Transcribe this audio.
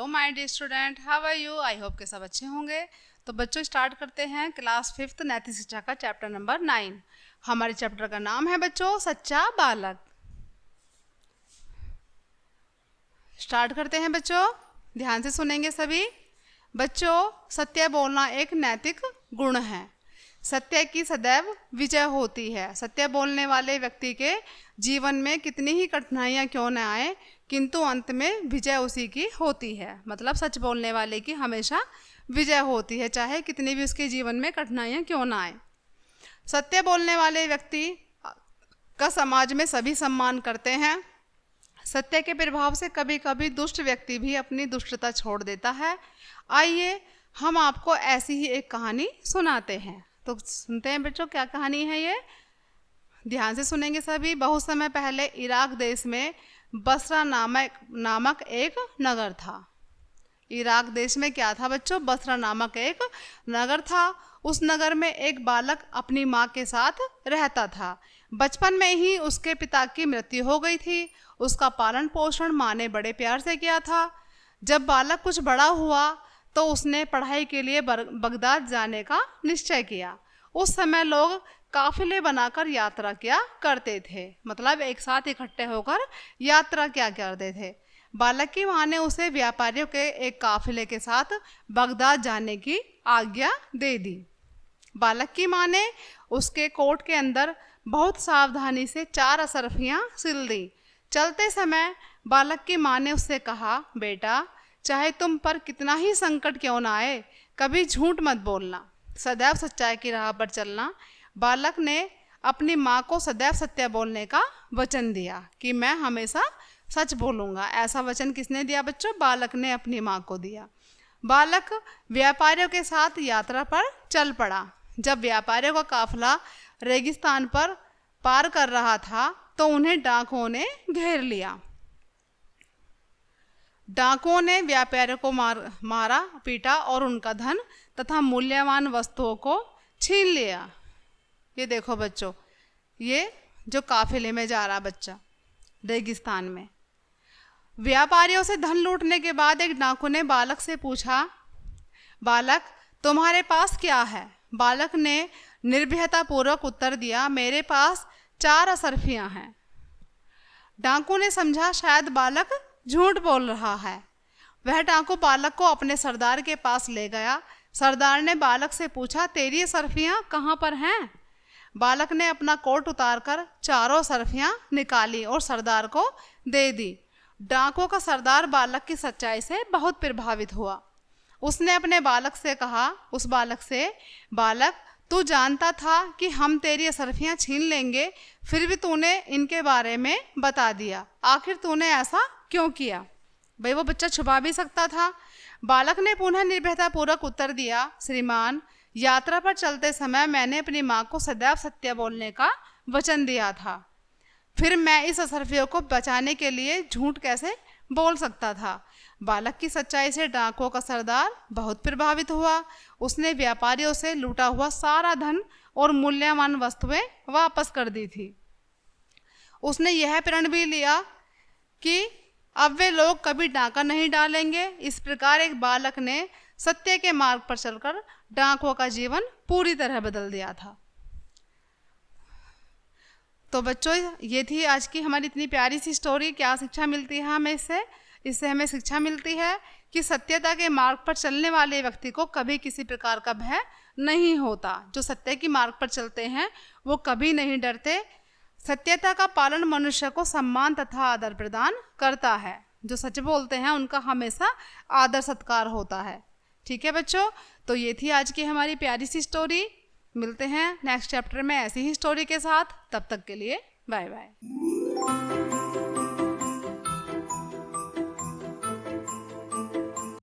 Hello my dear student, how are you? I hope के सब अच्छे होंगे। तो बच्चों स्टार्ट करते हैं क्लास 5th नैतिक शिक्षा का चैप्टर नंबर 9। हमारे चैप्टर का नाम है बच्चों सच्चा बालक। स्टार्ट करते हैं बच्चों, ध्यान से सुनेंगे सभी। बच्चों, सत्य बोलना एक नैतिक गुण है। सत्य की सदैव विजय होती है। सत्य बोलने वाले व्यक्ति के जीवन में कितनी ही कठिनाइयाँ क्यों न आए, किंतु अंत में विजय उसी की होती है। मतलब सच बोलने वाले की हमेशा विजय होती है, चाहे कितनी भी उसके जीवन में कठिनाइयाँ क्यों न आए। सत्य बोलने वाले व्यक्ति का समाज में सभी सम्मान करते हैं। सत्य के प्रभाव से कभी कभी दुष्ट व्यक्ति भी अपनी दुष्टता छोड़ देता है। आइए हम आपको ऐसी ही एक कहानी सुनाते हैं। तो सुनते हैं बच्चों, क्या कहानी है ये, ध्यान से सुनेंगे सभी। बहुत समय पहले इराक देश में बसरा नामक एक नगर था। इराक देश में क्या था बच्चों? बसरा नामक एक नगर था। उस नगर में एक बालक अपनी माँ के साथ रहता था। बचपन में ही उसके पिता की मृत्यु हो गई थी। उसका पालन पोषण माँ ने बड़े प्यार से किया था। जब बालक कुछ बड़ा हुआ तो उसने पढ़ाई के लिए बगदाद जाने का निश्चय किया। उस समय लोग काफिले बनाकर यात्रा किया करते थे, मतलब एक साथ इकट्ठे होकर यात्रा क्या करते थे। बालक की माँ ने उसे व्यापारियों के एक काफिले के साथ बगदाद जाने की आज्ञा दे दी। बालक की माँ ने उसके कोट के अंदर बहुत सावधानी से 4 असरफियाँ सिल दी। चलते समय बालक की माँ ने उससे कहा, बेटा, चाहे तुम पर कितना ही संकट क्यों ना आए, कभी झूठ मत बोलना, सदैव सच्चाई की राह पर चलना। बालक ने अपनी माँ को सदैव सत्य बोलने का वचन दिया कि मैं हमेशा सच बोलूँगा। ऐसा वचन किसने दिया बच्चों? बालक ने अपनी माँ को दिया। बालक व्यापारियों के साथ यात्रा पर चल पड़ा। जब व्यापारियों का काफिला रेगिस्तान पर पार कर रहा था तो उन्हें डाकुओं ने घेर लिया। डाकुओं ने व्यापारियों को मारा पीटा और उनका धन तथा मूल्यवान वस्तुओं को छीन लिया। ये देखो बच्चों, ये जो काफिले में जा रहा बच्चा रेगिस्तान में, व्यापारियों से धन लूटने के बाद एक डाकू ने बालक से पूछा, बालक, तुम्हारे पास क्या है? बालक ने निर्भयतापूर्वक उत्तर दिया, मेरे पास 4 असरफियां हैं। डाकू ने समझा शायद बालक झूठ बोल रहा है। वह डाकू बालक को अपने सरदार के पास ले गया। सरदार ने बालक से पूछा, तेरी असरफियां कहाँ पर हैं? बालक ने अपना कोट उतारकर 4 असरफियां निकाली और सरदार को दे दी। डाकू का सरदार बालक की सच्चाई से बहुत प्रभावित हुआ। उसने अपने बालक से कहा, उस बालक से, बालक, तू जानता था कि हम तेरी असरफियां छीन लेंगे, फिर भी तूने इनके बारे में बता दिया। आखिर तूने ऐसा क्यों किया? भाई वो बच्चा छुपा भी सकता था। बालक ने पुनः निर्भयतापूर्वक उत्तर दिया, श्रीमान, यात्रा पर चलते समय मैंने अपनी माँ को सदैव सत्य बोलने का वचन दिया था। फिर मैं इस असरफियों को बचाने के लिए झूठ कैसे बोल सकता था? बालक की सच्चाई से डाकुओं का सरदार बहुत प्रभावित हुआ। उसने व्यापारियों से लूटा हुआ सारा धन और मूल्यवान वस्तुएं वापस कर दी थी। उसने यह प्रण भी लिया कि अब वे लोग कभी डाका नहीं डालेंगे। इस प्रकार एक बालक ने सत्य के मार्ग पर चलकर डाकुओं का जीवन पूरी तरह बदल दिया था। तो बच्चों, ये थी आज की हमारी इतनी प्यारी सी स्टोरी। क्या शिक्षा मिलती है हमें इससे? इससे हमें शिक्षा मिलती है कि सत्यता के मार्ग पर चलने वाले व्यक्ति को कभी किसी प्रकार का भय नहीं होता। जो सत्य के मार्ग पर चलते हैं वो कभी नहीं डरते। सत्यता का पालन मनुष्य को सम्मान तथा आदर प्रदान करता है। जो सच बोलते हैं उनका हमेशा आदर सत्कार होता है। ठीक है बच्चों, तो ये थी आज की हमारी प्यारी सी स्टोरी। मिलते हैं नेक्स्ट चैप्टर में ऐसी ही स्टोरी के साथ। तब तक के लिए बाय बाय।